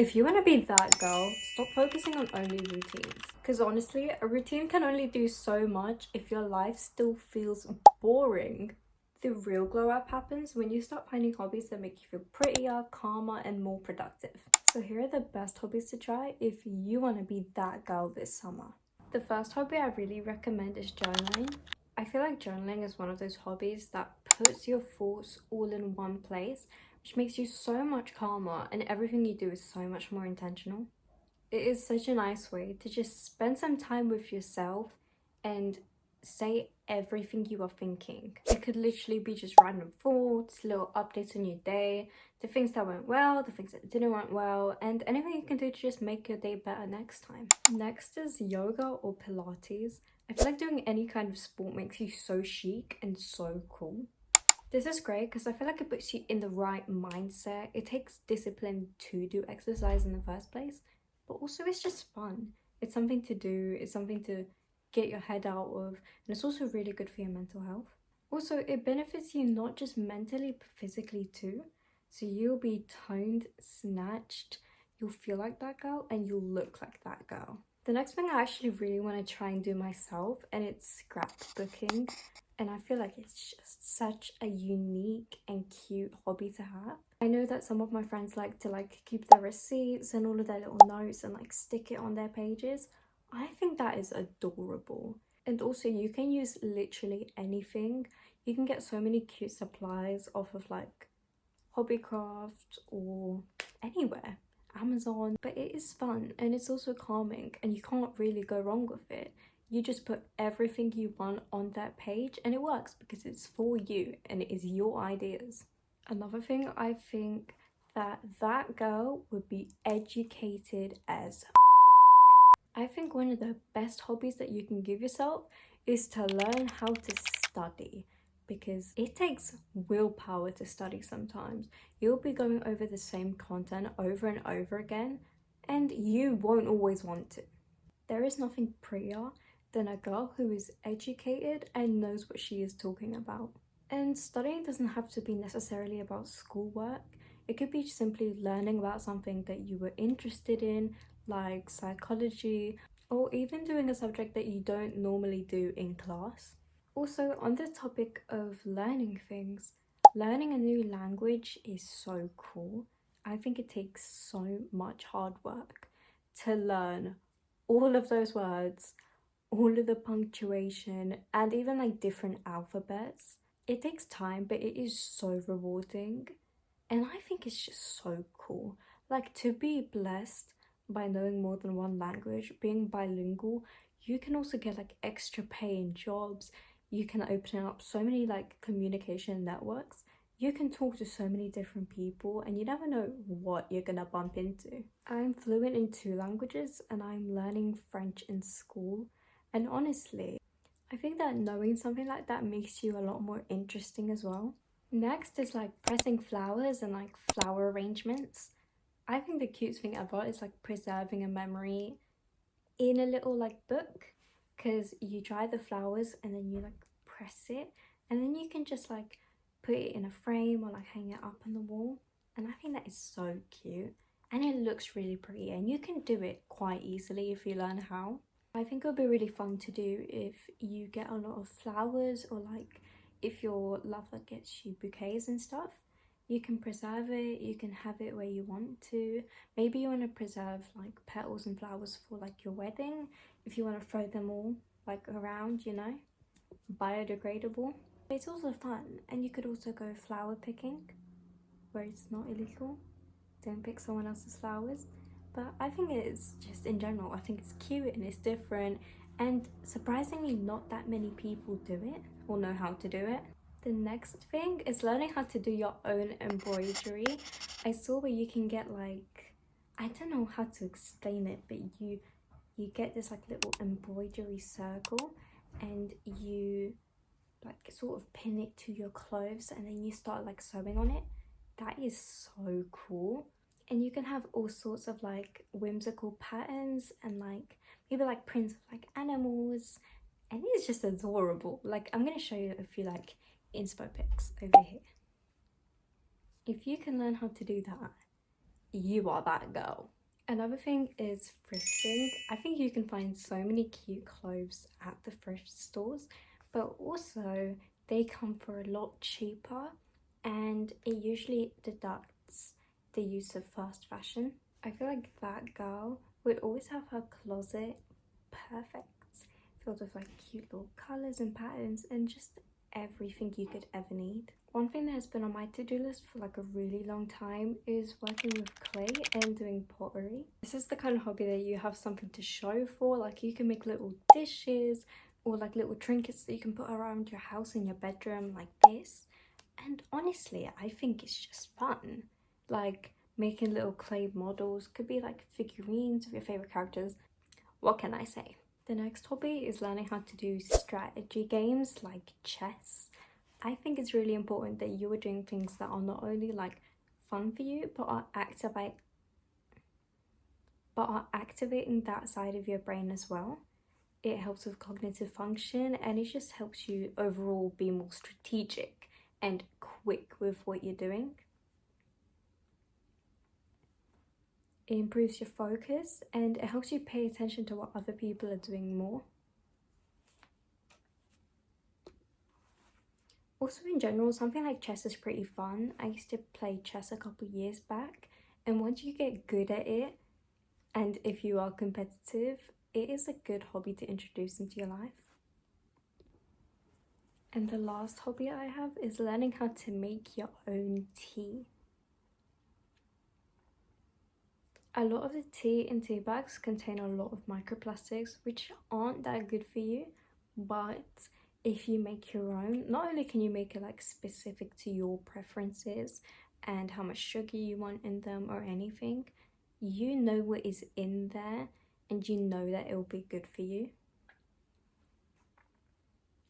If you want to be that girl, stop focusing on only routines. Because honestly, a routine can only do so much if your life still feels boring. The real glow up happens when you start finding hobbies that make you feel prettier, calmer, and more productive. So here are the best hobbies to try if you want to be that girl this summer. The first hobby I really recommend is journaling. I feel like journaling is one of those hobbies that puts your thoughts all in one place, which makes you so much calmer, and everything you do is so much more intentional. It is such a nice way to just spend some time with yourself and say everything you are thinking. It could literally be just random thoughts, little updates on your day, the things that went well, the things that didn't went well, and anything you can do to just make your day better next time. Next is yoga or Pilates. I feel like doing any kind of sport makes you so chic and so cool. This is great because I feel like it puts you in the right mindset. It takes discipline to do exercise in the first place, but also it's just fun. It's something to do, it's something to get your head out of, and it's also really good for your mental health. Also, it benefits you not just mentally but physically too. So you'll be toned, snatched, you'll feel like that girl, and you'll look like that girl. The next thing I actually really want to try and do myself, and it's scrapbooking. And I feel like it's just such a unique and cute hobby to have. I know that some of my friends like to keep their receipts and all of their little notes and stick it on their pages. I think that is adorable. And also you can use literally anything. You can get so many cute supplies off of Hobbycraft or anywhere, Amazon. But it is fun and it's also calming and you can't really go wrong with it. You just put everything you want on that page and it works because it's for you and it is your ideas. Another thing, I think that girl would be educated as I think one of the best hobbies that you can give yourself is to learn how to study, because it takes willpower to study sometimes. You'll be going over the same content over and over again and you won't always want to. There is nothing prettier than a girl who is educated and knows what she is talking about. And studying doesn't have to be necessarily about schoolwork. It could be simply learning about something that you were interested in, like psychology, or even doing a subject that you don't normally do in class. Also, on the topic of learning things, learning a new language is so cool. I think it takes so much hard work to learn all of those words, all of the punctuation, and even different alphabets. It takes time, but it is so rewarding. And I think it's just so cool. To be blessed by knowing more than one language, being bilingual, you can also get extra pay in jobs. You can open up so many communication networks. You can talk to so many different people and you never know what you're gonna bump into. I'm fluent in 2 languages and I'm learning French in school. And honestly, I think that knowing something like that makes you a lot more interesting as well. Next is pressing flowers and flower arrangements. I think the cutest thing ever is preserving a memory in a little book, because you dry the flowers and then you press it and then you can just put it in a frame or hang it up on the wall. And I think that is so cute and it looks really pretty and you can do it quite easily if you learn how. I think it would be really fun to do if you get a lot of flowers or if your lover gets you bouquets and stuff. You can preserve it, you can have it where you want to. Maybe you want to preserve petals and flowers for your wedding, if you want to throw them all around, biodegradable. But it's also fun, and you could also go flower picking where it's not illegal. Don't pick someone else's flowers. But I think it's just in general, I think it's cute and it's different, and surprisingly not that many people do it or know how to do it. The next thing is learning how to do your own embroidery. I saw where you can get I don't know how to explain it, but you get this little embroidery circle and you sort of pin it to your clothes and then you start sewing on it. That is so cool. And you can have all sorts of whimsical patterns and maybe prints of animals, and it's just adorable. I'm gonna show you a few inspo pics over here. If you can learn how to do that, you are that girl. Another thing is thrifting. I think you can find so many cute clothes at the thrift stores, but also they come for a lot cheaper and it usually deducts the use of fast fashion. I feel like that girl would always have her closet perfect, filled with like cute little colours and patterns and just everything you could ever need. One thing that has been on my to-do list for like a really long time is working with clay and doing pottery. This is the kind of hobby that you have something to show for, like you can make little dishes or like little trinkets that you can put around your house in your bedroom like this. And honestly, I think it's just fun. Like making little clay models, could be like figurines of your favorite characters. What can I say? The next hobby is learning how to do strategy games like chess. I think it's really important that you are doing things that are not only like fun for you, but are activating that side of your brain as well. It helps with cognitive function and it just helps you overall be more strategic and quick with what you're doing. It improves your focus and it helps you pay attention to what other people are doing more. Also in general, something like chess is pretty fun. I used to play chess a couple years back, and once you get good at it, and if you are competitive, it is a good hobby to introduce into your life. And the last hobby I have is learning how to make your own tea. A lot of the tea in tea bags contain a lot of microplastics, which aren't that good for you, but if you make your own, not only can you make it like specific to your preferences and how much sugar you want in them or anything, you know what is in there and you know that it will be good for you.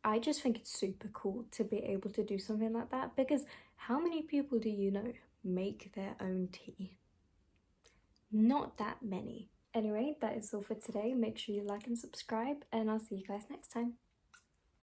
I just think it's super cool to be able to do something like that, because how many people do you know make their own tea? Not that many. Anyway, that is all for today. Make sure you like and subscribe, and I'll see you guys next time.